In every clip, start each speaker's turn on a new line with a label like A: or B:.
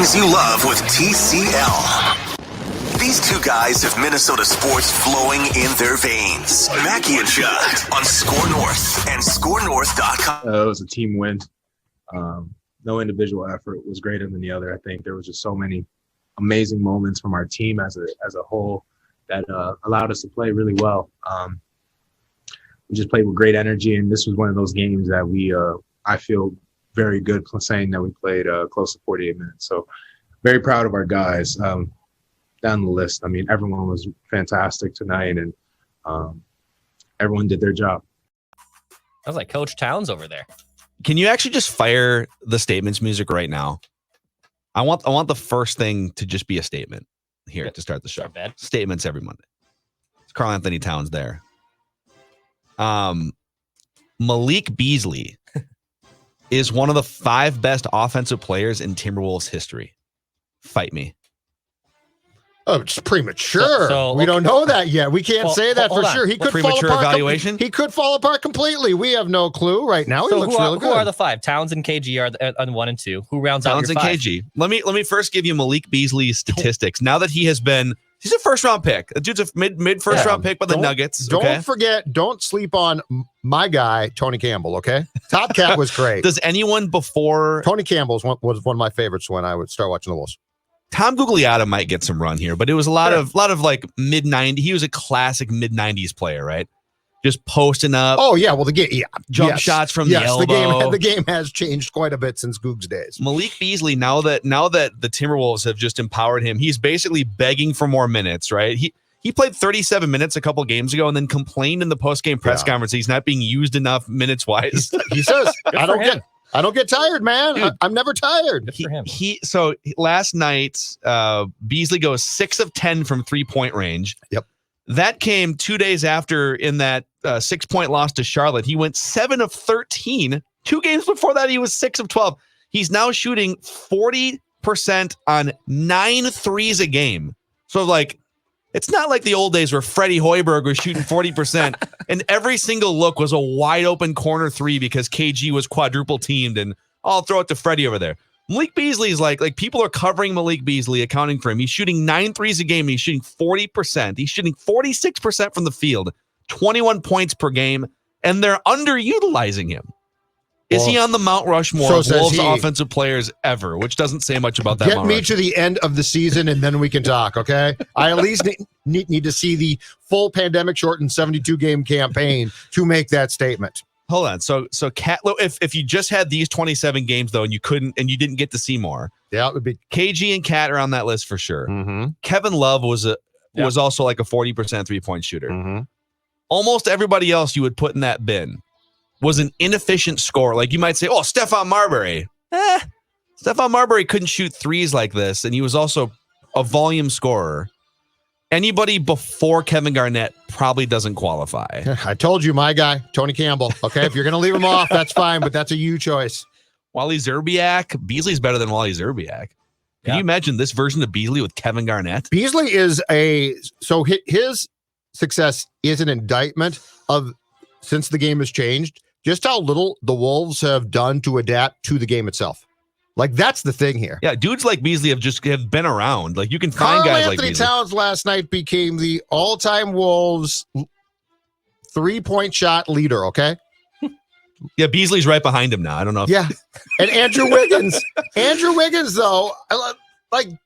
A: things you love with TCL. These two guys have Minnesota sports flowing in their veins. Mackie and Judd on SKOR North and SKORNorth.com.
B: It was a team win. No individual effort was greater than the other. I think there was just so many amazing moments from our team as a whole that allowed us to play really well. We just played with great energy, and this was one of those games that I feel very good saying that we played close to 48 minutes. So very proud of our guys. Down the list, I mean, everyone was fantastic tonight, and everyone did their job.
C: I was like Coach Towns over there.
D: Can you actually just fire the statements music right now? I want the first thing to just be a statement here to start the show. Statements every Monday. It's Karl-Anthony Towns there. Malik Beasley is one of the 5 best offensive players in Timberwolves history. Fight me.
E: Oh, it's premature. So we don't know that yet. We can't say that for sure. He could fall apart.
D: Evaluation?
E: He could fall apart completely. We have no clue right now. He looks really good.
C: Who are the 5? Towns and KG are on 1 and 2. Who rounds out your 5?
D: Towns and KG. Let me first give you Malik Beasley's statistics. Now that he's a first round pick. The dude's a mid first round pick by the Nuggets.
E: Don't forget, don't sleep on my guy, Tony Campbell, okay? Top Cat was great.
D: Does anyone before
E: Tony Campbell was one of my favorites when I would start watching the Wolves.
D: Tom Gugliotta might get some run here, but it was a lot of like mid-90s. He was a classic mid-90s player, right? Just posting up.
E: Oh yeah, well the game,
D: jump shots from the elbow.
E: The game has changed quite a bit since Goog's days.
D: Malik Beasley, now that the Timberwolves have just empowered him, he's basically begging for more minutes, right? He played 37 minutes a couple games ago and then complained in the post-game press conference he's not being used enough minutes-wise.
E: He says, I don't get tired, man. Dude, I'm never tired.
C: Good for him.
D: So last night, Beasley goes 6 of 10 from 3-point range.
E: Yep.
D: That came 2 days after in that 6-point loss to Charlotte. He went 7 of 13. 2 games before that, he was 6 of 12. He's now shooting 40% on 9 threes a game. So it's not like the old days where Freddie Hoiberg was shooting 40% and every single look was a wide open corner 3 because KG was quadruple teamed and I'll throw it to Freddie over there. Malik Beasley is like people are covering Malik Beasley, accounting for him. He's shooting 9 threes a game and he's shooting 40%. He's shooting 46% from the field, 21 points per game, and they're underutilizing him. Is he on the Mount Rushmore of Wolves offensive players ever? Which doesn't say much about that.
E: Get me to the end of the season, and then we can talk, okay? I at least need to see the full pandemic-shortened 72-game campaign to make that statement.
D: Hold on. So Cat, if you just had these 27 games, though, and you didn't get to see more,
E: yeah, it would be
D: KG and Cat are on that list for sure.
E: Mm-hmm.
D: Kevin Love was also like a 40% 3-point shooter.
E: Mm-hmm.
D: Almost everybody else you would put in that bin was an inefficient scorer. Like you might say, Stephon Marbury. Stephon Marbury couldn't shoot threes like this, and he was also a volume scorer. Anybody before Kevin Garnett probably doesn't qualify.
E: I told you, my guy, Tony Campbell. Okay, if you're going to leave him off, that's fine, but that's a you choice.
D: Wally Szczerbiak. Beasley's better than Wally Szczerbiak. Can you imagine this version of Beasley with Kevin Garnett?
E: Beasley is his success is an indictment of, since the game has changed, just how little the Wolves have done to adapt to the game itself. Like, that's the thing here.
D: Yeah, dudes like Beasley have been around. Like, you can find guys like Beasley.
E: Karl-Anthony Towns last night became the all-time Wolves 3-point shot leader, okay?
D: Yeah, Beasley's right behind him now. I don't know.
E: Yeah, and Andrew Wiggins. Andrew Wiggins, though,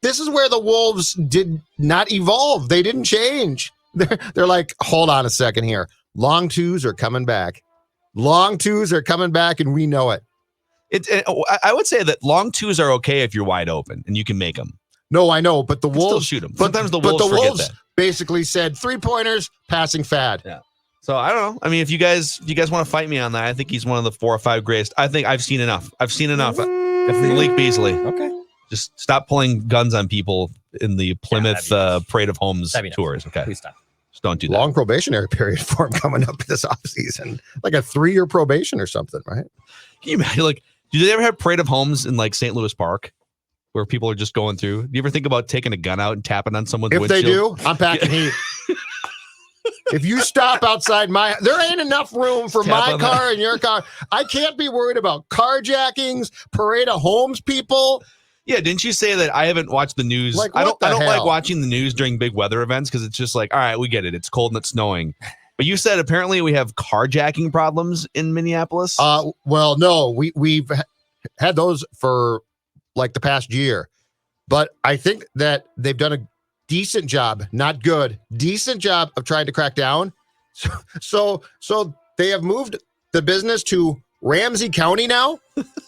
E: this is where the Wolves did not evolve. They didn't change. They're like, hold on a second here. Long twos are coming back. Long twos are coming back, and we know it.
D: I would say that long twos are okay if you're wide open and you can make them.
E: No, I know, but the Wolves
D: still shoot them. Sometimes the Wolves forget that.
E: Basically said 3-pointers, passing fad.
D: Yeah. So I don't know. I mean, if you guys want to fight me on that, I think he's one of the 4 or 5 greatest. I think I've seen enough. Malik Beasley.
C: Okay.
D: Just stop pulling guns on people in the Plymouth Parade of Homes tours. Okay.
C: Please stop.
D: Just don't do that.
E: Long probationary period for him coming up this offseason. Like a 3-year probation or something, right?
D: Can you imagine, do they ever have Parade of Homes in St. Louis Park where people are just going through? Do you ever think about taking a gun out and tapping on someone's windshield?
E: If they do, I'm packing heat. If you stop outside there ain't enough room for my car and your car. I can't be worried about carjackings, Parade of Homes people.
D: Yeah, didn't you say that I haven't watched the news?
E: Like,
D: I don't
E: what the
D: like
E: hell?
D: watching the news during big weather events because it's just like, all right, we get it. It's cold and it's snowing. But you said apparently we have carjacking problems in Minneapolis.
E: Well, no, we've had those for like the past year, but I think that they've done a decent job, not good, decent job of trying to crack down. So they have moved the business to Ramsey County now,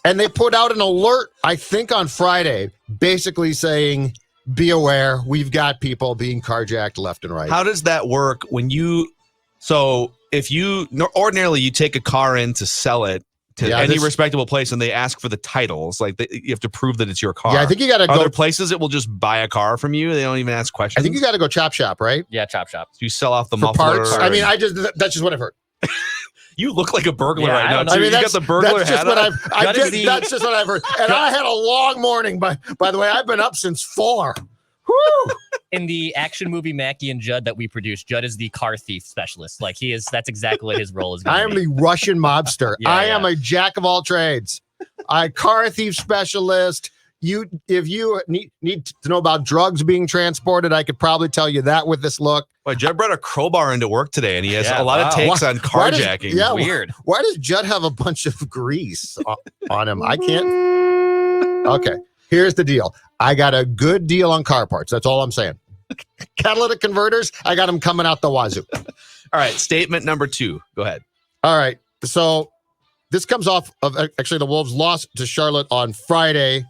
E: and they put out an alert, I think on Friday, basically saying, be aware, we've got people being carjacked left and right.
D: How does that work when if you ordinarily you take a car in to sell it to any respectable place and they ask for the titles, like you have to prove that it's your car.
E: Yeah, I think you got to go.
D: Other places that will just buy a car from you. They don't even ask questions.
E: I think you got to go chop shop, right?
C: Yeah, chop shop.
D: So you sell off the
E: For
D: muffler.
E: parts. I mean, that's just what I've heard.
D: You look like a burglar
C: Yeah,
D: right
C: I
D: now.
C: don't know.
D: Too.
E: I mean,
D: You got the burglar
E: that's
D: hat on.
E: that's just what I've heard. And I had a long morning. By the way, I've been up since 4. Woo!
C: In the action movie Mackie and Judd that we produced, Judd is the car thief specialist. Like he is. That's exactly what his role is.
E: I am the Russian mobster.
C: Yeah,
E: I am a jack of all trades. Car thief specialist. If you need to know about drugs being transported, I could probably tell you that with this look.
D: Well, Judd brought a crowbar into work today, and he has a lot of takes on carjacking.
C: Weird.
E: Why does Judd have a bunch of grease on him? I can't. Okay, here's the deal. I got a good deal on car parts. That's all I'm saying. Catalytic converters, I got them coming out the wazoo.
D: All right, statement number 2. Go ahead.
E: All right, so this comes off of actually the Wolves lost to Charlotte on Friday.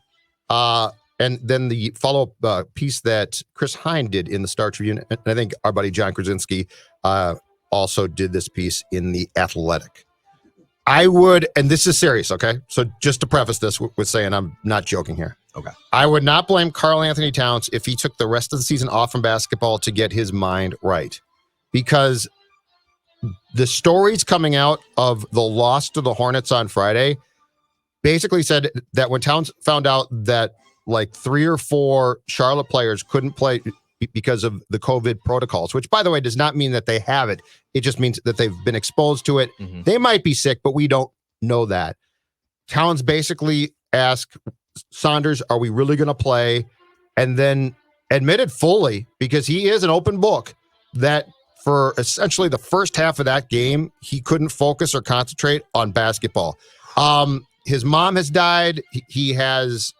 E: And then the follow-up piece that Chris Hine did in the Star Tribune, and I think our buddy John Krasinski also did this piece in the Athletic. I would, and this is serious, okay? So just to preface this with saying I'm not joking here.
D: Okay.
E: I would not blame Karl-Anthony Towns if he took the rest of the season off from basketball to get his mind right. Because the stories coming out of the loss to the Hornets on Friday basically said that when Towns found out that like 3 or 4 Charlotte players couldn't play because of the COVID protocols, which by the way, does not mean that they have it. It just means that they've been exposed to it.
C: Mm-hmm.
E: They might be sick, but we don't know that. Towns basically asked Saunders, are we really going to play? And then admitted fully, because he is an open book, that for essentially the first half of that game, he couldn't focus or concentrate on basketball. His mom has died. He has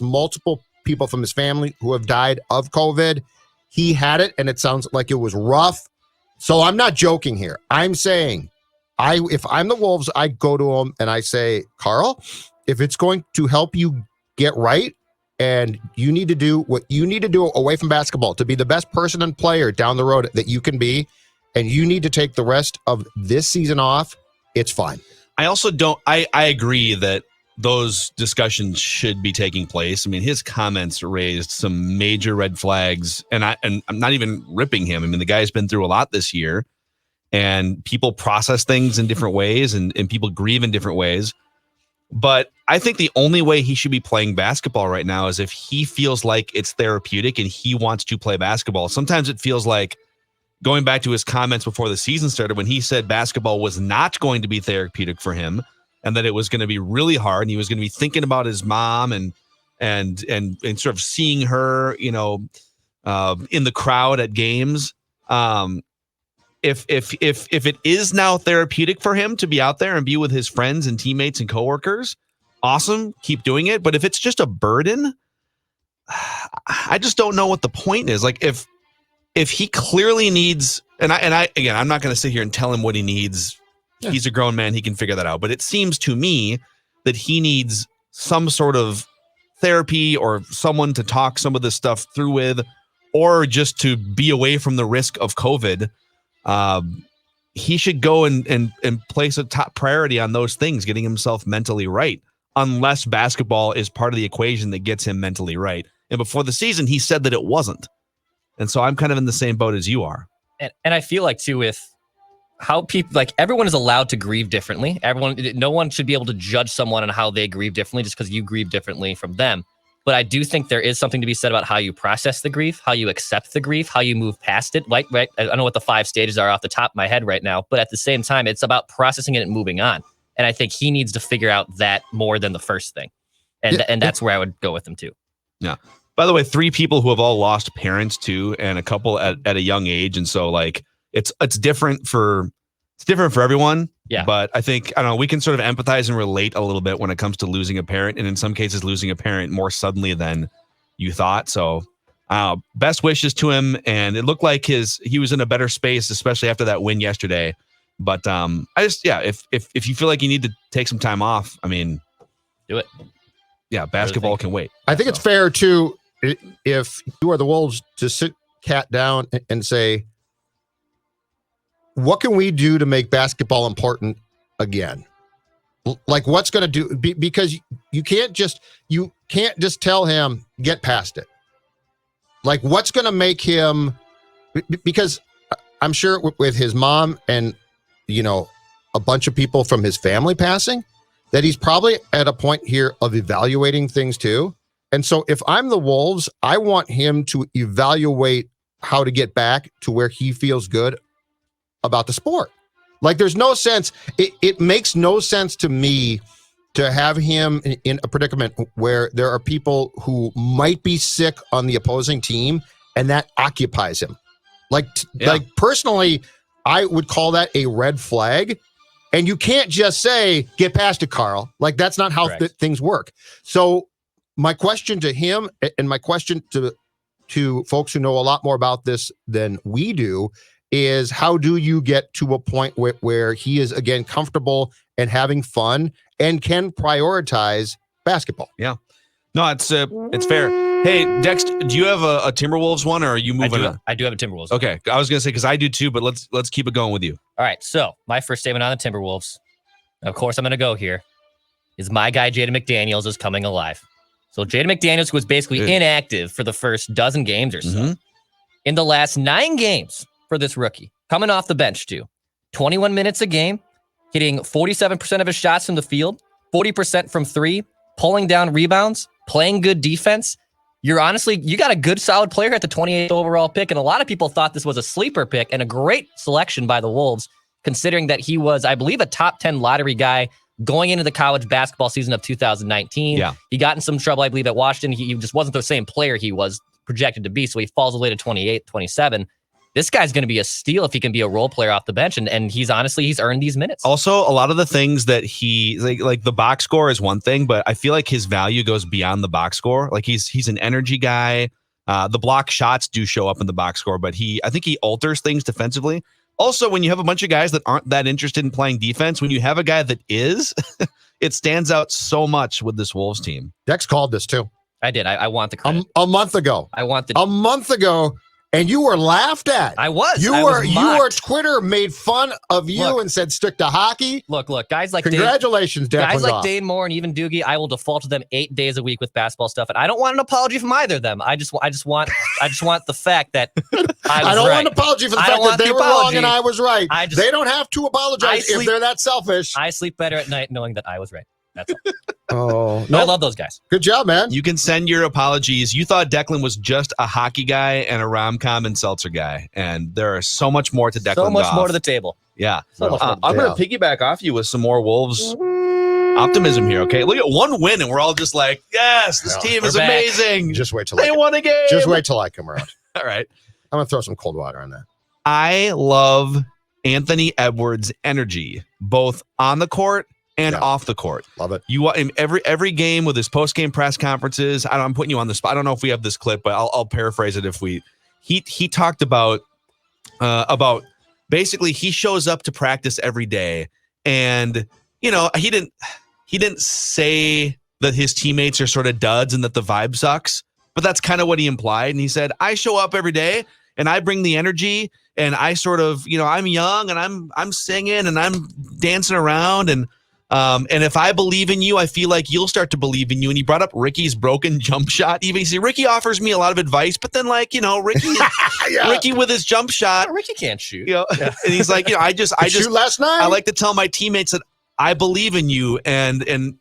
E: multiple people from his family who have died of COVID. He had it, and it sounds like it was rough. So I'm not joking here. I'm saying, if I'm the Wolves, I go to him and I say, Karl, if it's going to help you get right, and you need to do what you need to do away from basketball to be the best person and player down the road that you can be, and you need to take the rest of this season off, it's fine.
D: I also don't. I agree that those discussions should be taking place. I mean, his comments raised some major red flags, and I'm not even ripping him. I mean, the guy's been through a lot this year, and people process things in different ways, and people grieve in different ways. But I think the only way he should be playing basketball right now is if he feels like it's therapeutic and he wants to play basketball. Sometimes it feels like, going back to his comments before the season started, when he said basketball was not going to be therapeutic for him and that it was going to be really hard and he was going to be thinking about his mom and sort of seeing her, in the crowd at games. If it is now therapeutic for him to be out there and be with his friends and teammates and coworkers, awesome, keep doing it. But if it's just a burden, I just don't know what the point is. Like if he clearly needs, and I again, I'm not going to sit here and tell him what he needs. Yeah. He's a grown man. He can figure that out. But it seems to me that he needs some sort of therapy or someone to talk some of this stuff through with, or just to be away from the risk of COVID. He should go and place a top priority on those things, getting himself mentally right, unless basketball is part of the equation that gets him mentally right. And before the season, he said that it wasn't. And so I'm kind of in the same boat as you are.
C: And I feel like too, with how people, like, everyone is allowed to grieve differently. No one should be able to judge someone on how they grieve differently just because you grieve differently from them. But I do think there is something to be said about how you process the grief, how you accept the grief, how you move past it. Like, right, I don't know what the 5 stages are off the top of my head right now, but at the same time, it's about processing it and moving on. And I think he needs to figure out that more than the first thing. And that's where I would go with him too.
D: Yeah. By the way, 3 people who have all lost parents too, and a couple at a young age, and so like it's different for everyone.
C: Yeah.
D: But I think I don't know. We can sort of empathize and relate a little bit when it comes to losing a parent, and in some cases, losing a parent more suddenly than you thought. So, best wishes to him. And it looked like he was in a better space, especially after that win yesterday. But if you feel like you need to take some time off, I mean,
C: do it.
D: Yeah, basketball can wait.
E: I think it's fair too, if you are the Wolves, to sit Cat down and say, what can we do to make basketball important again? Like, what's going to do? Because you can't just tell him get past it. Like, what's going to make him? Because I'm sure with his mom and a bunch of people from his family passing, that he's probably at a point here of evaluating things too. And so if I'm the Wolves, I want him to evaluate how to get back to where he feels good about the sport. Like, there's no sense. It makes no sense to me to have him in a predicament where there are people who might be sick on the opposing team, and that occupies him. Like personally, I would call that a red flag. And you can't just say, get past it, Karl. Like, that's not how things work. So my question to him, and my question to folks who know a lot more about this than we do, is how do you get to a point where he is, again, comfortable and having fun and can prioritize basketball?
D: Yeah. No, it's fair. Hey, Dex, do you have a Timberwolves one, or are you moving on?
C: I do have a Timberwolves.
D: Okay, I was going to say, because I do too, but let's keep it going with you.
C: All right, so my first statement on the Timberwolves, of course I'm going to go here, is my guy Jaden McDaniels is coming alive. So Jaden McDaniels was basically inactive for the first dozen games or so. Mm-hmm. In the last 9 games for this rookie, coming off the bench too, 21 minutes a game, hitting 47% of his shots from the field, 40% from 3, pulling down rebounds, playing good defense. You got a good solid player at the 28th overall pick, and a lot of people thought this was a sleeper pick and a great selection by the Wolves, considering that he was, I believe, a top 10 lottery guy going into the college basketball season of 2019.
D: Yeah.
C: He got in some trouble, I believe, at Washington. He just wasn't the same player he was projected to be, so he falls away to 28, 27. This guy's going to be a steal if he can be a role player off the bench, and he's earned these minutes.
D: Also, a lot of the things that he like the box score is one thing, but I feel like his value goes beyond the box score. Like he's an energy guy. The block shots do show up in the box score, but I think he alters things defensively. Also, when you have a bunch of guys that aren't that interested in playing defense, when you have a guy that is, it stands out so much with this Wolves team.
E: Dex called this too.
C: I did. I want the credit.
E: A month ago. A month ago. And you were laughed at.
C: I was.
E: You were. Twitter made fun of you and said stick to hockey.
C: Look, guys like
E: congratulations,
C: guys like Dane Moore and even Doogie. I will default to them 8 days a week with basketball stuff, and I don't want an apology from either of them. I just want the fact that I don't want
E: an apology for the fact that they were wrong and I was right. They don't have to apologize if they're that selfish.
C: I sleep better at night knowing that I was right. That's all.
E: Oh,
C: no, I love those guys.
E: Good job, man.
D: You can send your apologies. You thought Declan was just a hockey guy and a rom-com and seltzer guy, and there is so much more to Declan.
C: So much more to the table.
D: Yeah. I'm going to piggyback off you with some more Wolves optimism here. Okay, look at one win, and we're all just like, yes, this team is amazing.
E: Just wait till
D: they won a game.
E: Just wait till I come around.
D: All right.
E: I'm going to throw some cold water on that.
D: I love Anthony Edwards' energy, both on the court and off the court.
E: Love it.
D: You in every game with his post-game press conferences. I'm putting you on the spot. I don't know if we have this clip, but I'll paraphrase it. He talked about basically he shows up to practice every day, and he didn't say that his teammates are sort of duds and that the vibe sucks, but that's kind of what he implied. And he said, I show up every day and I bring the energy, and I sort of, I'm young and I'm singing and I'm dancing around, and if I believe in you, I feel like you'll start to believe in you. And he brought up Ricky's broken jump shot. Even see, Ricky offers me a lot of advice, but then Ricky with his jump shot,
C: Ricky can't shoot.
D: And he's like, I just
E: shoot last night.
D: I like to tell my teammates that I believe in you, and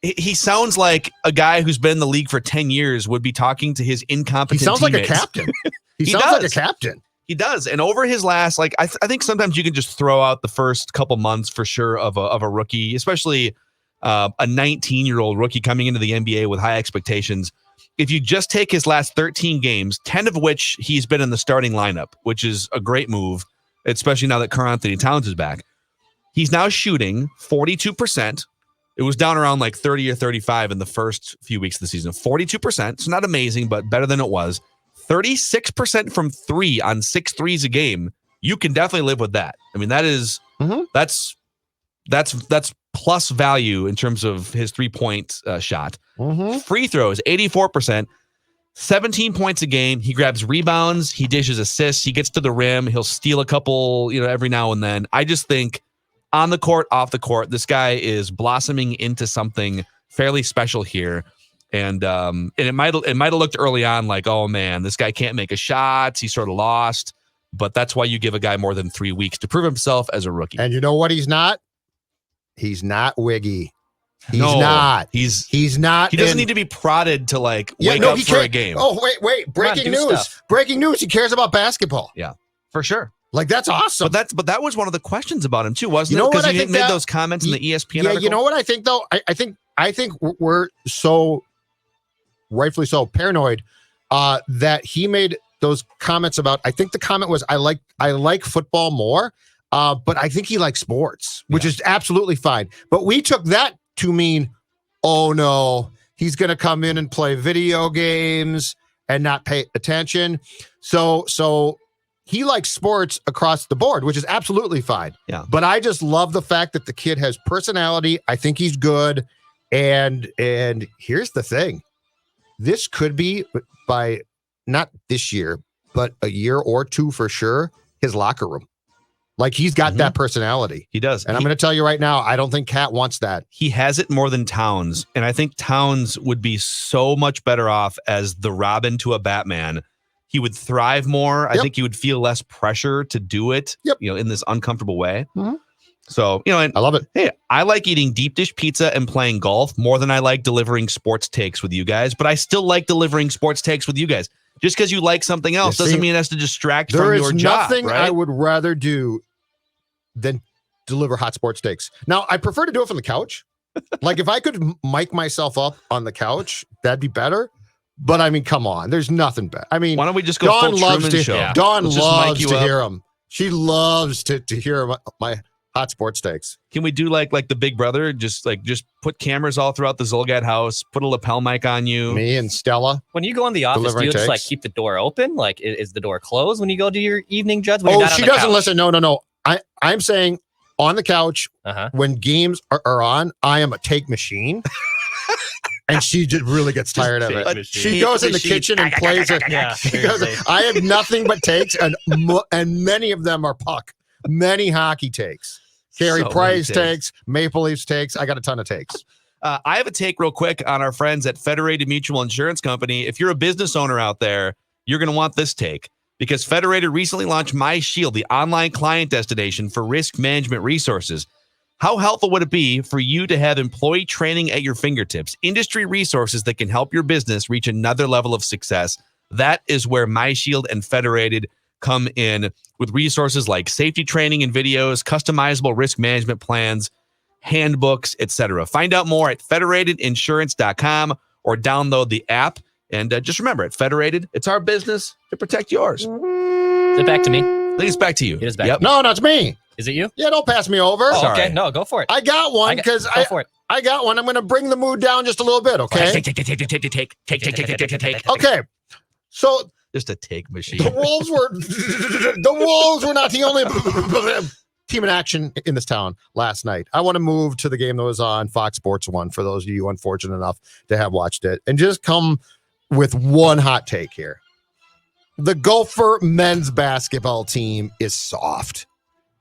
D: he sounds like a guy who's been in the league for 10 years would be talking to his incompetent.
E: He sounds
D: teammates.
E: like a captain. He sounds like a captain.
D: He does. And over his last, I think sometimes you can just throw out the first couple months for sure of a rookie, especially a 19-year-old rookie coming into the NBA with high expectations. if you just take his last 13 games, 10 of which he's been in the starting lineup, which is a great move, especially now that Karl-Anthony Towns is back. He's now shooting 42%. It was down around like 30 or 35 in the first few weeks of the season. 42%. It's not amazing, but better than it was. 36% from 3 on 6 threes a game. You can definitely live with that. I mean, that is that's plus value in terms of his 3-point shot. Free throws, 84%. 17 points a game. He grabs rebounds. He dishes assists. He gets to the rim. He'll steal a couple, every now and then. I just think on the court, off the court, this guy is blossoming into something fairly special here. And it might have looked early on like, oh man, this guy can't make a shot. He's sort of lost. But that's why you give a guy more than 3 weeks to prove himself as a rookie.
E: And you know what he's not? He's not wiggy. He's not. He's not.
D: He doesn't need to be prodded to wake up for a game.
E: Oh, wait. Breaking news. Breaking news. He cares about basketball.
D: Yeah, for sure.
E: Like, that's awesome.
D: But that was one of the questions about him too, wasn't it? Because he made those comments in the ESPN article.
E: You know what I think though? I think we're so rightfully so paranoid that he made those comments about. I think the comment was, I like football more, but I think he likes sports, which is absolutely fine. But we took that to mean, oh no, he's going to come in and play video games and not pay attention. So he likes sports across the board, which is absolutely fine.
D: Yeah.
E: But I just love the fact that the kid has personality. I think he's good. And here's the thing. This could be, by not this year, but a year or two for sure, his locker room. Like, he's got that personality.
D: He does.
E: And I'm going to tell you right now, I don't think Cat wants that.
D: He has it more than Towns. And I think Towns would be so much better off as the Robin to a Batman. He would thrive more. I think he would feel less pressure to do it, in this uncomfortable way. So, and
E: I love it.
D: Hey, I like eating deep dish pizza and playing golf more than I like delivering sports takes with you guys, but I still like delivering sports takes with you guys. Just because you like something else doesn't mean it has to distract from your job.
E: There is nothing
D: right?
E: I would rather do than deliver hot sports takes. Now, I prefer to do it from the couch. Like, if I could mic myself up on the couch, that'd be better. But I mean, come on, there's nothing better. I mean,
D: why don't we just go
E: Dawn
D: full
E: loves
D: Truman
E: to,
D: Show?
E: Dawn loves to
D: hear
E: hear him. She loves to hear my hot sports takes.
D: Can we do like the Big Brother? Just put cameras all throughout the Zolgad house, put a lapel mic on you.
E: Me and Stella.
C: When you go in the office, do you just like keep the door open? Like, is the door closed when you go to your evening judge? When
E: She doesn't listen. No. I'm saying on the couch when games are on, I am a take machine. And she just really gets tired of it. She goes in the kitchen and plays it. She goes, I have nothing but takes, and many of them are puck. Many hockey takes. Carey Price takes, Maple Leafs takes. I got a ton of takes.
D: I have a take real quick on our friends at Federated Mutual Insurance Company. If you're a business owner out there, you're going to want this take, because Federated recently launched My Shield, the online client destination for risk management resources. How helpful would it be for you to have employee training at your fingertips, industry resources that can help your business reach another level of success? That is where My Shield and Federated come in, with resources like safety training and videos, customizable risk management plans, handbooks, etc. Find out more at federatedinsurance.com or download the app. And just remember, at Federated, it's our business to protect yours.
C: Is it back to me?
D: I think it's back to you.
C: It is back.
E: No, it's me.
C: Is it you?
E: Yeah, don't pass me over.
C: Oh, okay, no, go for it.
E: I got one because I got one. I'm going to bring the mood down just a little bit, okay?
D: Take.
E: Okay. So
D: just a take machine.
E: The Wolves were not the only team in action in this town last night. I want to move to the game that was on Fox Sports 1 for those of you unfortunate enough to have watched it, and just come with one hot take here. The Gopher men's basketball team is soft.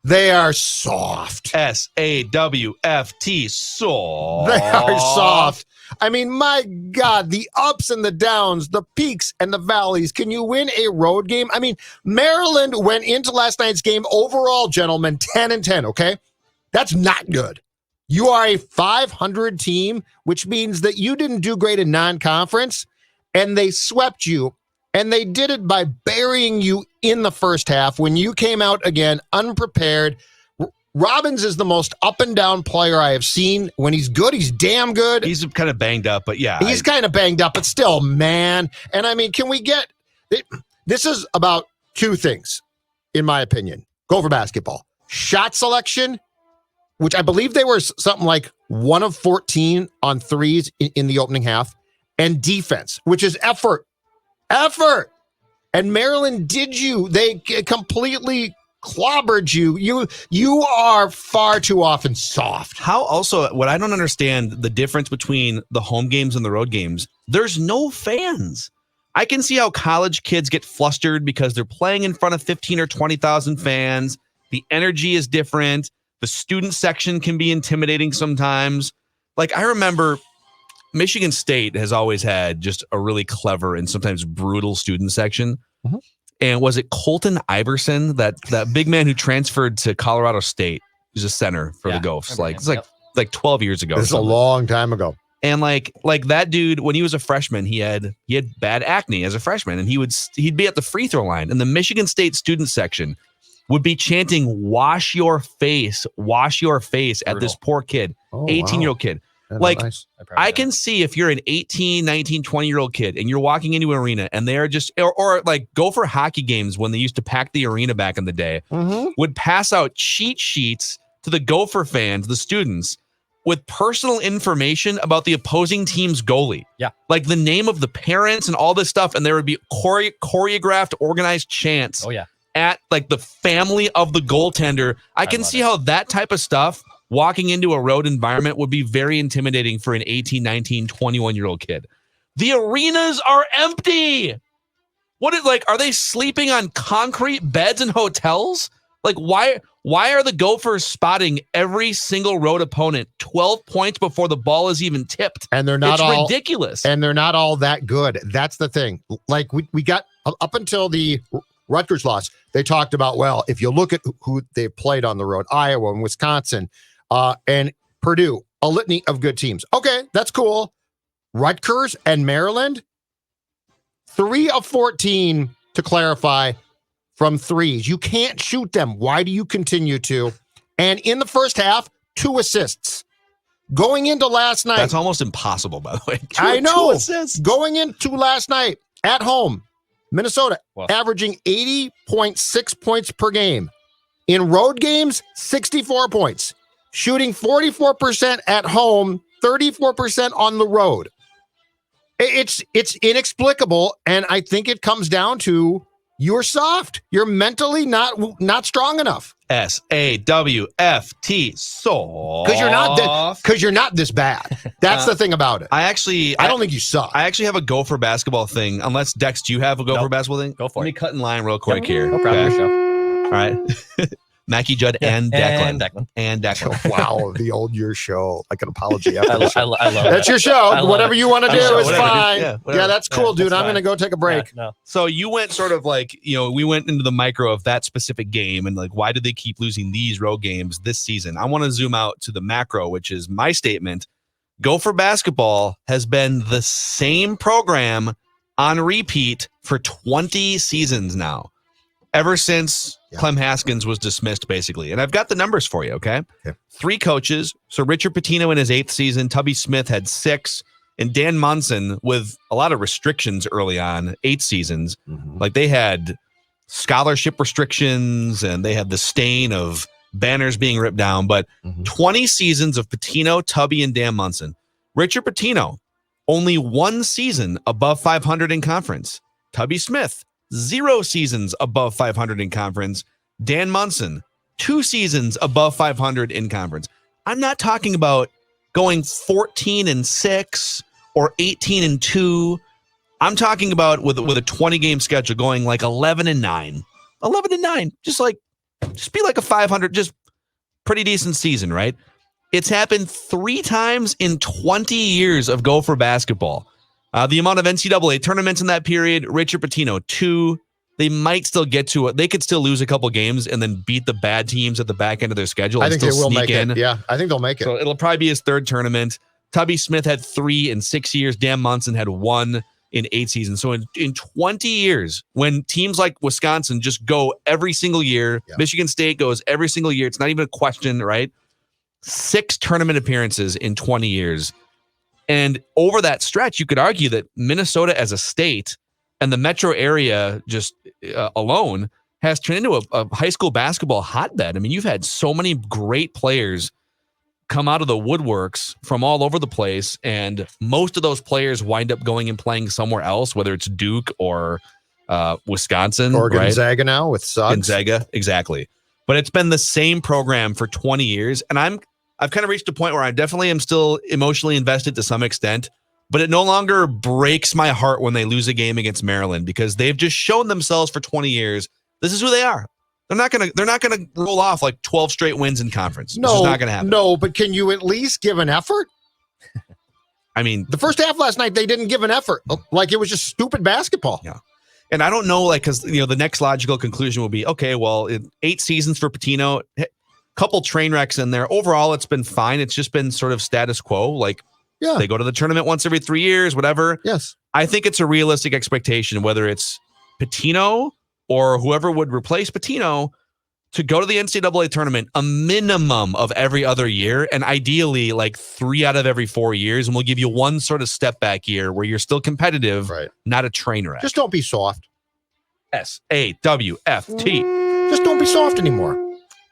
E: They are soft.
D: SAWFT, soft.
E: They are soft. I mean, my God, the ups and the downs, the peaks and the valleys. Can you win a road game? I mean, Maryland went into last night's game overall, gentlemen, 10-10, okay? That's not good. You are a 500 team, which means that you didn't do great in non-conference, and they swept you. And they did it by burying you in the first half when you came out again unprepared, Robbins is the most up and down player I have seen. When he's good, he's damn good.
D: He's kind of banged up, but yeah.
E: He's kind of banged up, but still, man. And I mean, can we get this is about two things, in my opinion. Gopher basketball. Shot selection, which I believe they were something like 1 of 14 on threes in the opening half, and defense, which is effort. Effort. And Maryland they completely clobbered you. You are far too often soft.
D: How also, what I don't understand, the difference between the home games and the road games, there's no fans. I can see how college kids get flustered because they're playing in front of 15 or 20,000 fans. The energy is different. The student section can be intimidating sometimes. Like, I remember Michigan State has always had just a really clever and sometimes brutal student section. Mm-hmm. And was it Colton Iverson, that big man who transferred to Colorado State? He's a center for the Gophers. Like 12 years ago.
E: This is a long time ago.
D: And like that dude, when he was a freshman, he had bad acne as a freshman, and he'd be at the free throw line, and the Michigan State student section would be chanting wash your face at this poor kid, 18-year-old kid.
E: Yeah,
D: like,
E: nice.
D: I can see if you're an 18, 19, 20-year-old kid and you're walking into an arena and they're just, or like go for hockey games when they used to pack the arena back in the day, would pass out cheat sheets to the Gopher fans, the students, with personal information about the opposing team's goalie.
C: Yeah.
D: Like the name of the parents and all this stuff. And there would be choreographed, organized chants at like the family of the goaltender. I can see how that type of stuff walking into a road environment would be very intimidating for an 18, 19, 21-year-old kid. The arenas are empty. Are they sleeping on concrete beds in hotels? Like, why are the Gophers spotting every single road opponent 12 points before the ball is even tipped?
E: And they're not
D: it's ridiculous.
E: And they're not all that good. That's the thing. Like, we got up until the Rutgers loss, they talked about, well, if you look at who they played on the road, Iowa and Wisconsin, and Purdue, a litany of good teams. Okay, that's cool. Rutgers and Maryland, 3 of 14, to clarify, from threes. You can't shoot them. Why do you continue to? And in the first half, 2 assists. Going into last night.
D: That's almost impossible, by the way.
E: I know.
D: 2 assists.
E: Going into last night at home, Minnesota averaging 80.6 points per game. In road games, 64 points. Shooting 44% at home, 34% on the road. It's inexplicable, and I think it comes down to you're soft. You're mentally not strong enough.
D: SAWFT, soft.
E: Because you're not this bad. That's the thing about it. I don't think you suck.
D: I actually have a Gopher basketball thing. Unless Dex, do you have a Gopher basketball thing?
C: Go for it.
D: Let me cut in line real quick here.
C: No problem.
D: Okay. All right. Mackie Judd and Declan.
C: And Declan.
E: Wow, the old year show. Like an apology after the show.
C: I love
E: That's your show. Whatever you want to do is
D: whatever,
E: fine.
D: Yeah,
E: that's cool, dude. I'm
C: fine.
E: going to go take a break.
C: Yeah, no.
D: So you went sort of like, we went into the micro of that specific game and like, why did they keep losing these road games this season? I want to zoom out to the macro, which is my statement. Gopher basketball has been the same program on repeat for 20 seasons now. Ever since Clem Haskins was dismissed, basically. And I've got the numbers for you, okay? 3 coaches. So Richard Pitino in his 8th season, Tubby Smith had 6, and Dan Munson, with a lot of restrictions early on, 8 seasons. Like they had scholarship restrictions, and they had the stain of banners being ripped down. But 20 seasons of Pitino, Tubby, and Dan Munson. Richard Pitino, only 1 season above 500 in conference. Tubby Smith, 0 seasons above 500 in conference. Dan Munson, 2 seasons above 500 in conference. I'm not talking about going 14-6 or 18-2. I'm talking about with a 20-game schedule going like 11-9. 11-9. Just be like a 500, just pretty decent season, right? It's happened 3 times in 20 years of Gopher basketball. The amount of NCAA tournaments in that period, Richard Pitino, 2. They might still get to it. They could still lose a couple games and then beat the bad teams at the back end of their schedule.
E: I think they will make
D: in.
E: it. Yeah, I think they'll make it.
D: So it'll probably be his 3rd tournament. Tubby Smith had 3 in 6 years. Dan Munson had 1. in 8 seasons. So in 20 years, when teams like Wisconsin just go every single year, Michigan State goes every single year, it's not even a question, right? 6 tournament appearances in 20 years. And over that stretch, you could argue that Minnesota as a state and the metro area just alone has turned into a high school basketball hotbed. I mean, you've had so many great players come out of the woodworks from all over the place, and most of those players wind up going and playing somewhere else, whether it's Duke or Wisconsin.
E: Or
D: right?
E: Gonzaga now with Suggs.
D: Gonzaga, exactly. But it's been the same program for 20 years, and I've kind of reached a point where I definitely am still emotionally invested to some extent, but it no longer breaks my heart when they lose a game against Maryland, because they've just shown themselves for 20 years. This is who they are. They're not gonna roll off like 12 straight wins in conference.
E: No,
D: it's just not gonna happen.
E: No, but can you at least give an effort?
D: I mean,
E: the first half last night, they didn't give an effort. Like, it was just stupid basketball.
D: Yeah. And I don't know, like, because, the next logical conclusion will be, okay, well, 8 seasons for Pitino, couple train wrecks in there. Overall, it's been fine. It's just been sort of status quo. Like, they go to the tournament once every 3 years, whatever.
E: Yes.
D: I think it's a realistic expectation, whether it's Pitino or whoever would replace Pitino, to go to the NCAA tournament a minimum of every other year, and ideally like 3 out of every 4 years. And we'll give you one sort of step back year where you're still competitive,
E: right?
D: Not a train wreck.
E: Just don't be soft.
D: SAWFT.
E: Just don't be soft anymore.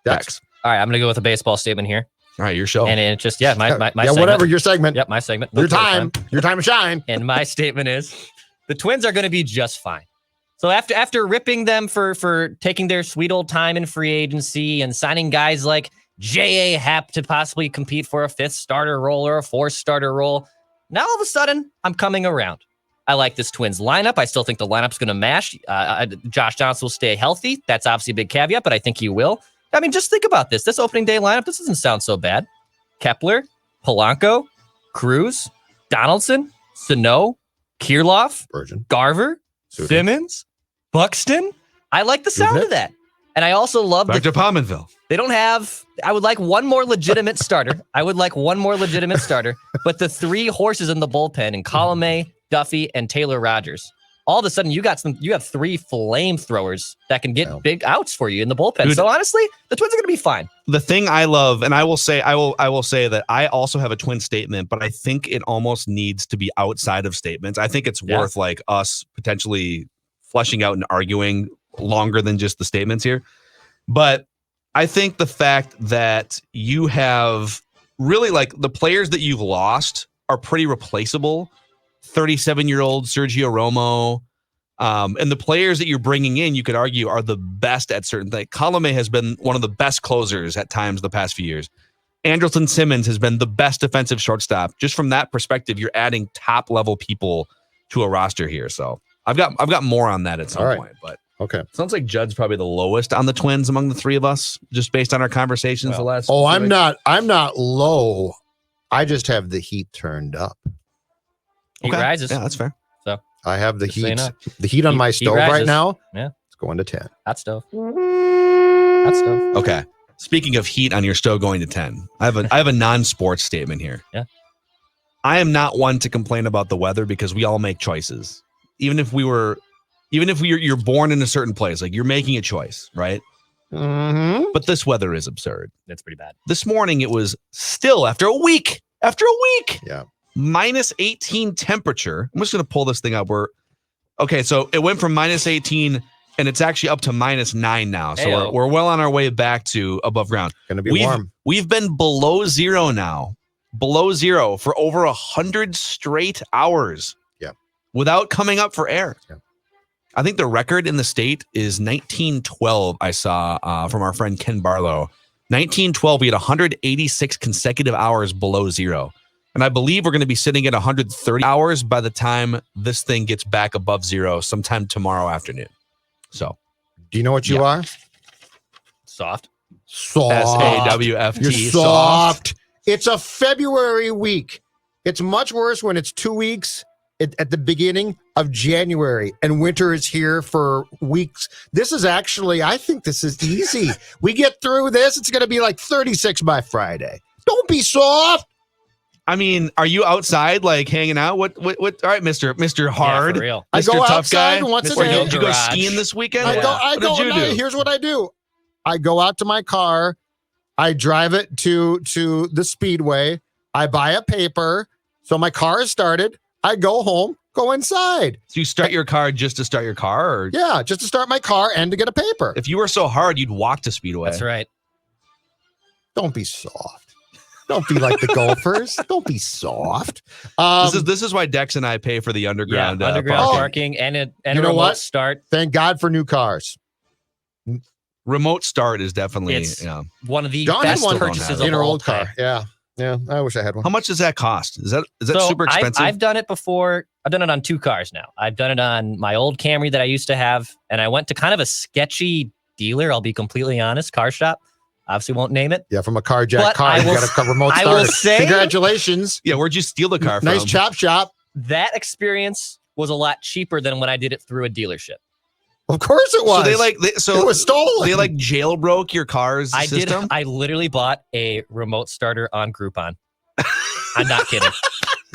E: That's
C: all right. I'm going to go with a baseball statement here.
D: All right, your show.
C: And it just, my segment.
E: Whatever, your segment.
C: Yep, my segment.
E: Your time to shine.
C: And my statement is the Twins are going to be just fine. So after ripping them for taking their sweet old time in free agency and signing guys like J.A. Happ to possibly compete for a 5th starter role or a 4th starter role, now all of a sudden I'm coming around. I like this Twins lineup. I still think the lineup's going to mash. Josh Johnson will stay healthy. That's obviously a big caveat, but I think he will. I mean, just think about this. This opening day lineup, this doesn't sound so bad. Kepler, Polanco, Cruz, Donaldson, Sano, Kirilloff, Garver, Simmons, Buxton. I like the sound of that. And I also love
D: Back to Pominville.
C: They don't have, I would like one more legitimate starter. But the 3 horses in the bullpen in Colomé, Duffy, and Taylor Rogers. All of a sudden, you have 3 flamethrowers that can get big outs for you in the bullpen.
D: Dude,
C: so honestly, the Twins are going to be fine.
D: The thing I love, and I will say that I also have a Twin statement, but I think it almost needs to be outside of statements. I think it's worth like us potentially fleshing out and arguing longer than just the statements here. But I think the fact that you have really, like, the players that you've lost are pretty replaceable. 37-year-old Sergio Romo, and the players that you're bringing in, you could argue, are the best at certain things. Colomé has been one of the best closers at times the past few years. Andrelton Simmons has been the best defensive shortstop. Just from that perspective, you're adding top-level people to a roster here. So I've got more on that at some point. But
E: okay,
D: sounds like Judd's probably the lowest on the Twins among the 3 of us, just based on our conversations the last.
E: Oh, I'm not low. I just have the heat turned up.
C: Heat rises.
D: Yeah, that's fair.
C: So
E: I have the
C: just
E: heat.
C: so you know.
E: The heat on my stove right now.
C: Yeah,
E: it's going to 10.
C: Hot stove. Hot stove.
D: Okay. Speaking of heat on your stove going to 10, I have a non-sports statement here.
C: Yeah.
D: I am not one to complain about the weather because we all make choices. Even if you're born in a certain place, like, you're making a choice, right?
E: Mm-hmm.
D: But this weather is absurd.
C: That's pretty bad.
D: This morning it was still after a week.
E: Yeah.
D: Minus 18 temperature. I'm just going to pull this thing up. So it went from minus 18 and it's actually up to minus 9 now. So we're well on our way back to above ground.
E: Going to be warm.
D: We've been below zero now, for over 100 straight hours.
E: Yeah.
D: Without coming up for air.
E: Yeah.
D: I think the record in the state is 1912. I saw from our friend Ken Barlow. 1912, we had 186 consecutive hours below zero. And I believe we're going to be sitting at 130 hours by the time this thing gets back above zero sometime tomorrow afternoon. So,
E: do you know what you are?
C: Soft.
D: SAWFT.
E: You're soft. It's a February week. It's much worse when it's 2 weeks at the beginning of January and winter is here for weeks. This is actually, I think this is easy. We get through this. It's going to be like 36 by Friday. Don't be soft.
D: I mean, are you outside like hanging out? What? All right, Mr. Hard.
C: Yeah, for real.
E: I
D: Mr.
E: go
D: Tough
E: outside
D: Guy.
E: once a
C: Mr.
E: day.
D: Did you go
C: Garage.
D: skiing this weekend?
C: Yeah.
E: I go.
D: What did you do?
E: Here's what I do. I go out to my car. I drive it to the speedway. I buy a paper. So my car is started. I go home, go inside.
D: So you start your car just to start your car? Or
E: Yeah, just to start my car and to get a paper.
D: if you were so hard, you'd walk to Speedway.
C: That's right.
E: Don't be soft. Don't be like the Gophers. Don't be soft.
D: This is why Dex and I pay for the underground.
C: Underground
D: parking.
C: parking and a
E: You know
C: remote
E: what?
C: start.
E: Thank God for new cars.
D: Remote start is definitely.
C: It's
D: Yeah.
C: one of the
E: John had
C: best
E: one
C: purchases
E: in
C: of
E: her
C: all
E: old
C: time.
E: car. Yeah. I wish I had one.
D: How much does that cost? Is that
C: So
D: super expensive?
C: I've done it before. I've done it on 2 cars now. I've done it on my old Camry that I used to have, and I went to kind of a sketchy dealer. I'll be completely honest, car shop. Obviously, won't name it.
E: Yeah, from a car jack
C: But
E: car.
C: I
E: You
C: will-
E: got a remote
C: I
E: starter.
C: will say-
E: Congratulations.
D: Yeah, where'd you steal the car from?
E: Nice chop shop.
C: That experience was a lot cheaper than when I did it through a dealership.
E: Of course it was.
D: So
E: it was stolen.
D: they like jailbroke your car's
C: I
D: system?
C: did. I literally bought a remote starter on Groupon. I'm not kidding.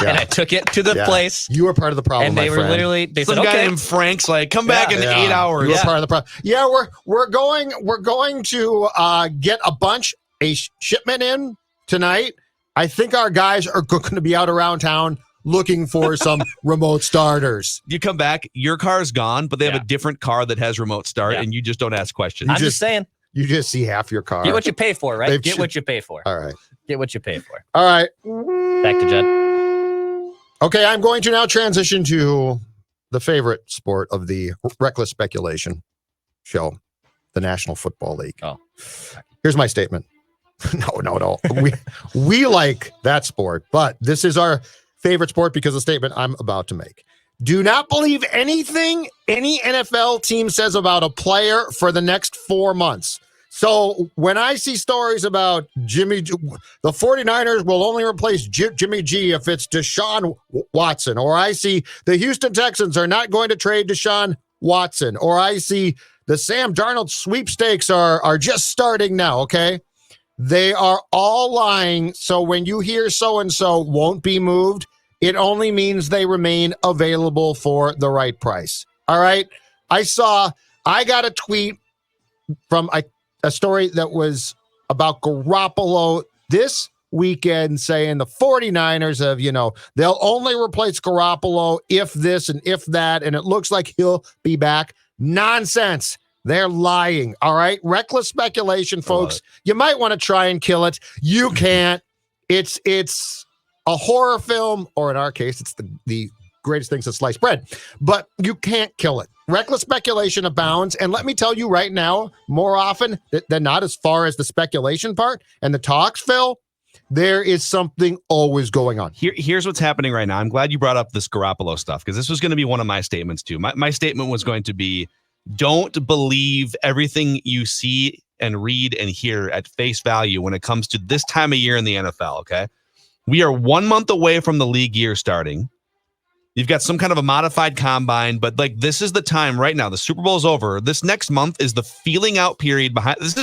E: Yeah.
C: And I took it to the
E: Yeah.
C: place,
E: You were part of the problem,
C: and they
E: my
C: were
E: friend.
C: literally. They
D: Some
C: said,
D: guy
C: "Okay."
D: named Frank's like, come back in
E: Yeah.
D: 8 hours.
E: You were
C: Yeah.
E: part of the problem. Yeah, we're going to get a shipment in tonight. I think our guys are going to be out around town looking for some remote starters.
D: You come back, your car's gone, but they have
C: Yeah.
D: a different car that has remote start,
C: Yeah.
D: and you just don't ask questions.
C: I'm
E: just-
C: just saying,
E: You just see half your car.
C: get what you pay for, right?
E: They've
C: Get
E: sh-
C: what you pay for.
E: All right.
C: Get what you pay for.
E: All right.
C: Back to Judd.
E: Okay, I'm going to now transition to the favorite sport of the reckless speculation show, the National Football League.
C: Oh.
E: Here's my statement. No. We like that sport, but this is our favorite sport because of the statement I'm about to make. Do not believe anything any NFL team says about a player for the next 4 months. So when I see stories about the 49ers will only replace Jimmy G if it's Deshaun Watson, or I see the Houston Texans are not going to trade Deshaun Watson, or I see the Sam Darnold sweepstakes are just starting now, okay? They are all lying. So when you hear so-and-so won't be moved, it only means they remain available for the right price. All right? I got a tweet from a story that was about Garoppolo this weekend saying the 49ers have, they'll only replace Garoppolo if this and if that, and it looks like he'll be back. Nonsense. They're lying. All right? Reckless speculation, folks. You might want to try and kill it. You can't. It's a horror film, or in our case, it's the greatest thing since sliced bread. But you can't kill it. Reckless speculation abounds. And let me tell you right now, more often than not, as far as the speculation part and the talks, Phil, there is something always going on.
D: Here's what's happening right now. I'm glad you brought up this Garoppolo stuff, because this was going to be one of my statements too. My statement was going to be, don't believe everything you see and read and hear at face value when it comes to this time of year in the NFL, okay? We are 1 month away from the league year starting. You've got some kind of a modified combine, but like this is the time right now. The Super Bowl is over. This next month is the feeling out period behind. This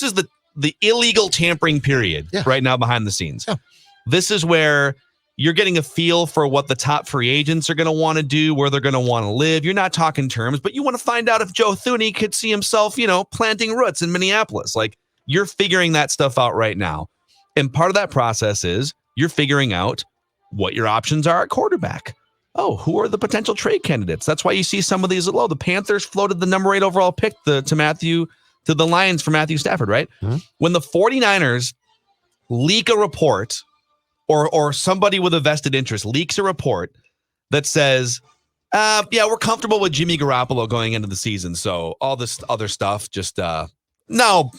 D: is the illegal tampering period right now behind the scenes. Yeah. This is where you're getting a feel for what the top free agents are going to want to do, where they're going to want to live. You're not talking terms, but you want to find out if Joe Thuney could see himself, planting roots in Minneapolis. Like, you're figuring that stuff out right now. And part of that process is you're figuring out what your options are at quarterback. Oh, who are the potential trade candidates? That's why you see some of these low. The Panthers floated the number 8 overall pick to the Lions for Matthew Stafford, right? Mm-hmm. When the 49ers leak a report, or somebody with a vested interest leaks a report that says, we're comfortable with Jimmy Garoppolo going into the season, so all this other stuff, just no,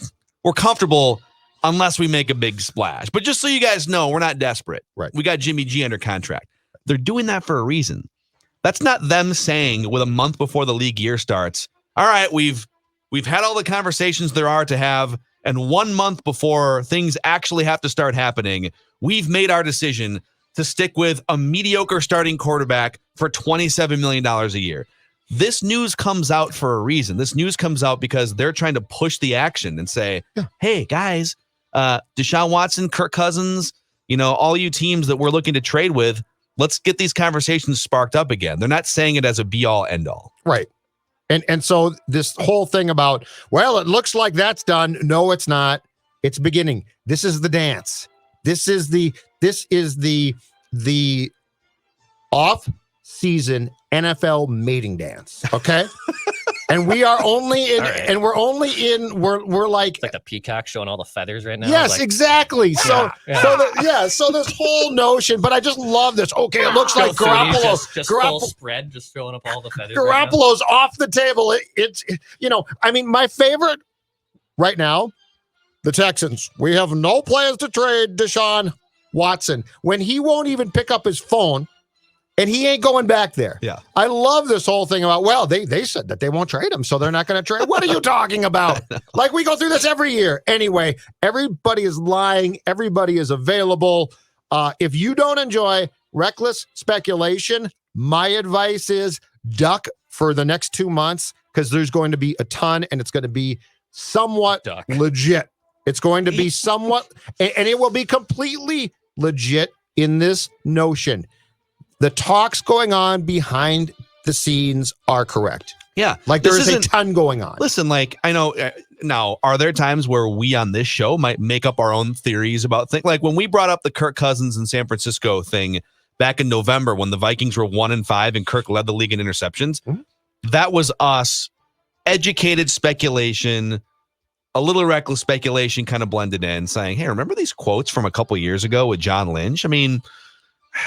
D: we're comfortable unless we make a big splash. But just so you guys know, we're not desperate.
E: Right.
D: We got Jimmy G under contract. They're doing that for a reason. That's not them saying with a month before the league year starts, all right, we've had all the conversations there are to have, and 1 month before things actually have to start happening, we've made our decision to stick with a mediocre starting quarterback for $27 million a year. This news comes out for a reason. This news comes out because they're trying to push the action and say, hey, guys, Deshaun Watson, Kirk Cousins, all you teams that we're looking to trade with, let's get these conversations sparked up again. They're not saying it as a be-all, end-all.
E: Right. And so this whole thing about, well, it looks like that's done. No, it's not. It's beginning. This is the dance. This is the off-season NFL mating dance. Okay. And we are only in,
C: right.
E: and we're only in, we're like,
C: It's like the peacock showing all the feathers right now.
E: yes,
C: Like,
E: exactly. So,
C: yeah.
E: so this whole notion, but I just love this. Okay. It looks like
C: Joe Thuney's
E: Garoppolo,
C: just full spread, just throwing up all the feathers.
E: Garoppolo's off the table. It's my favorite right now, the Texans. We have no plans to trade Deshaun Watson when he won't even pick up his phone and he ain't going back there.
D: Yeah.
E: I love this whole thing about, well, they said that they won't trade him, so they're not going to trade. What are you talking about? Like, we go through this every year. Anyway, everybody is lying. Everybody is available. If you don't enjoy reckless speculation, my advice is duck for the next 2 months, because there's going to be a ton, and it's going to be somewhat legit. It's going to be somewhat, and it will be completely legit in this notion. The talks going on behind the scenes are correct.
D: Yeah.
E: Like, there is a ton going on.
D: Listen, like, I know now, are there times where we on this show might make up our own theories about things? Like when we brought up the Kirk Cousins in San Francisco thing back in November when the Vikings were 1-5 and Kirk led the league in interceptions, that was us, educated speculation, a little reckless speculation kind of blended in, saying, hey, remember these quotes from a couple years ago with John Lynch? I mean,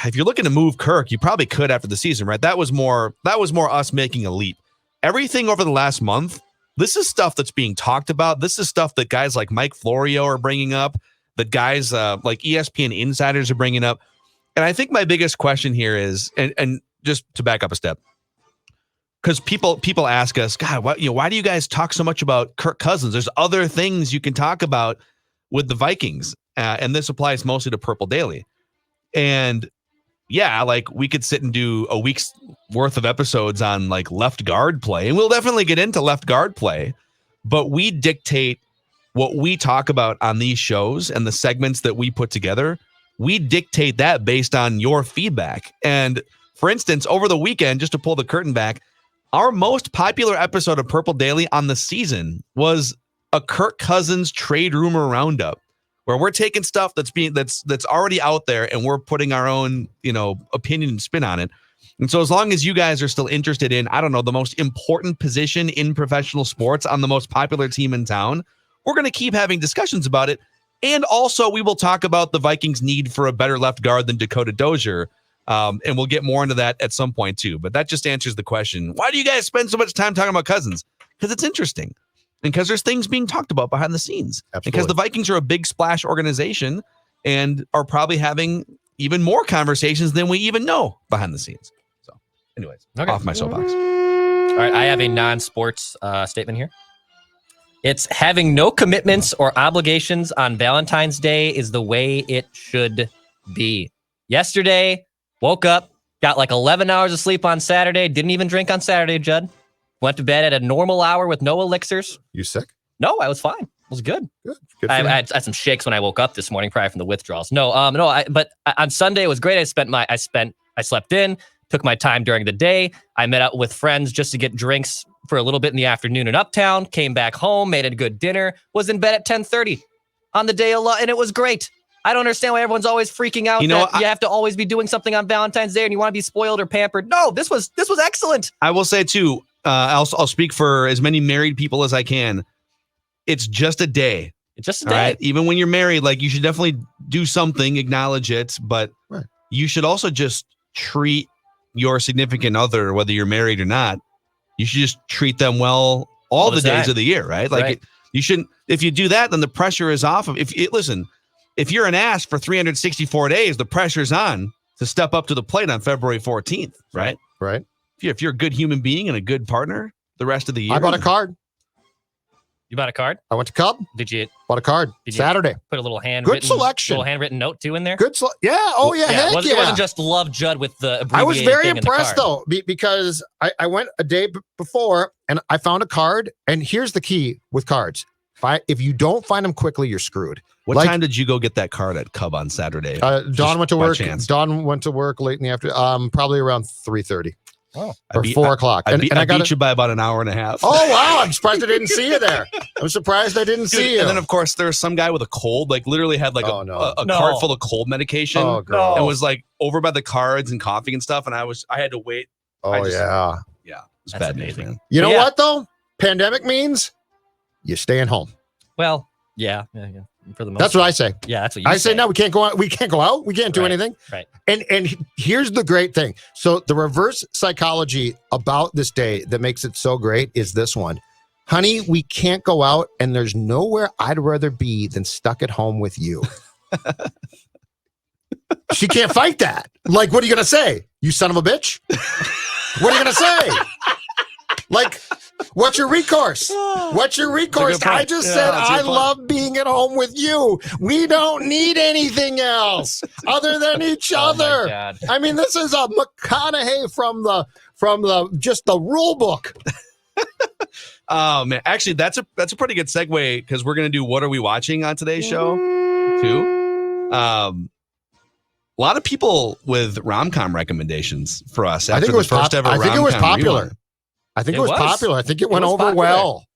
D: if you're looking to move Kirk, you probably could after the season, right? That was more us making a leap. Everything over the last month, this is stuff that's being talked about. This is stuff that guys like Mike Florio are bringing up, that guys like ESPN insiders are bringing up. And I think my biggest question here is, and just to back up a step, because people ask us, God, why do you guys talk so much about Kirk Cousins? There's other things you can talk about with the Vikings, and this applies mostly to Purple Daily. And yeah, like we could sit and do a week's worth of episodes on like left guard play, and we'll definitely get into left guard play, but we dictate what we talk about on these shows and the segments that we put together. We dictate that based on your feedback. And for instance, over the weekend, just to pull the curtain back, our most popular episode of Purple Daily on the season was a Kirk Cousins trade rumor roundup, where we're taking stuff that's already out there and we're putting our own, opinion and spin on it. And so as long as you guys are still interested in, I don't know, the most important position in professional sports on the most popular team in town, we're going to keep having discussions about it. And also we will talk about the Vikings' need for a better left guard than Dakota Dozier. And we'll get more into that at some point too. But that just answers the question. Why do you guys spend so much time talking about Cousins? Because it's interesting. And because there's things being talked about behind the scenes.
E: Absolutely.
D: Because the Vikings are a big splash organization and are probably having even more conversations than we even know behind the scenes. So anyways, off my soapbox.
C: All right, I have a non-sports statement here. It's having no commitments or obligations on Valentine's Day is the way it should be. Yesterday, woke up, got like 11 hours of sleep on Saturday, didn't even drink on Saturday, Judd. Went to bed at a normal hour with no elixirs.
E: You sick?
C: No, I was fine. It was good.
E: Good
C: I had some shakes when I woke up this morning, probably from the withdrawals. But on Sunday it was great. I slept in, took my time during the day. I met up with friends just to get drinks for a little bit in the afternoon in Uptown, came back home, made a good dinner, was in bed at 10:30 on the day of and it was great. I don't understand why everyone's always freaking out you have to always be doing something on Valentine's Day and you want to be spoiled or pampered. No, this was excellent.
D: I will say too, I'll speak for as many married people as I can. It's just a day.
C: It's just a day.
D: Right? Even when you're married, like you should definitely do something, acknowledge it, but you should also just treat your significant other, whether you're married or not. You should just treat them well all the days of the year, right? Like you shouldn't. If you do that, then the pressure is off of. If you're an ass for 364 days, the pressure's on to step up to the plate on February 14th, right?
E: Right.
D: If you're a good human being and a good partner the rest of the year.
E: I bought a card.
C: You bought a card?
E: I went to Cub.
C: Did you?
E: Bought a card. Saturday.
C: Put a little
E: good selection.
C: Little handwritten note too in there.
E: Good. Yeah. Oh yeah. Heck
C: It wasn't just love Judd with the abbreviated
E: I was very
C: thing
E: impressed
C: in the card.
E: though because I went a day before and I found a card. And here's the key with cards: If you don't find them quickly, you're screwed.
D: What time did you go get that card at Cub on Saturday?
E: Dawn went to work.
D: Chance.
E: Dawn went to work late in the afternoon. Probably around 3:30.
C: Oh.
E: Or 4 o'clock.
D: I beat you by about an hour and a half.
E: Oh, wow. I'm surprised I didn't see you there. I'm surprised I didn't see you.
D: And then, of course, there was some guy with a cold, like literally had like a cart full of cold medication.
E: Oh, girl.
D: And was like over by the cards and coughing and stuff. And I had to wait.
E: Oh, yeah.
D: Yeah. It's bad news, man.
E: You know what, though? Pandemic means you're staying home.
C: Well, yeah. For the most
E: That's what I say.
C: Yeah, that's what you
E: I say. No, we can't go out. We can't go out. We can't do anything.
C: Right.
E: And here's the great thing. So the reverse psychology about this day that makes it so great is this one. Honey, we can't go out, and there's nowhere I'd rather be than stuck at home with you. She can't fight that. Like, what are you going to say? You son of a bitch? What are you going to say? Like, what's your recourse? What's your recourse? I just said I love being at home with you. We don't need anything else other than each other.
C: God.
E: I mean, this is a McConaughey from the just the rule book.
D: Oh man, actually, that's a pretty good segue because we're gonna do what are we watching on today's show too. A lot of people with rom-com recommendations for us. After
E: I think it was
D: first ever.
E: I think it was popular.
D: Rerun.
E: I think it was popular. I think it went over
C: popular.
E: well.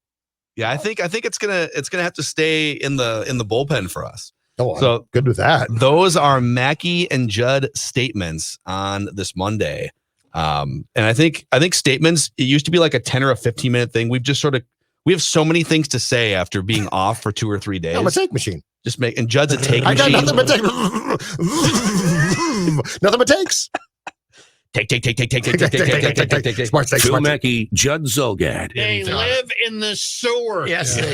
D: Yeah, I think it's gonna have to stay in the bullpen for us.
E: Oh,
D: So
E: good with that.
D: those are Mackey and Judd statements on this Monday. And I think statements, it used to be like a 10 or a 15-minute thing. We've just we have so many things to say after being off for 2 or 3 days.
E: I'm a take machine.
D: And Judd's a take
E: I got
D: machine.
E: nothing but take. Nothing but takes.
D: Take.
E: Sports take.
A: Phil Mackey, Judd Zolgad.
F: They live in the sewer.
E: Yes.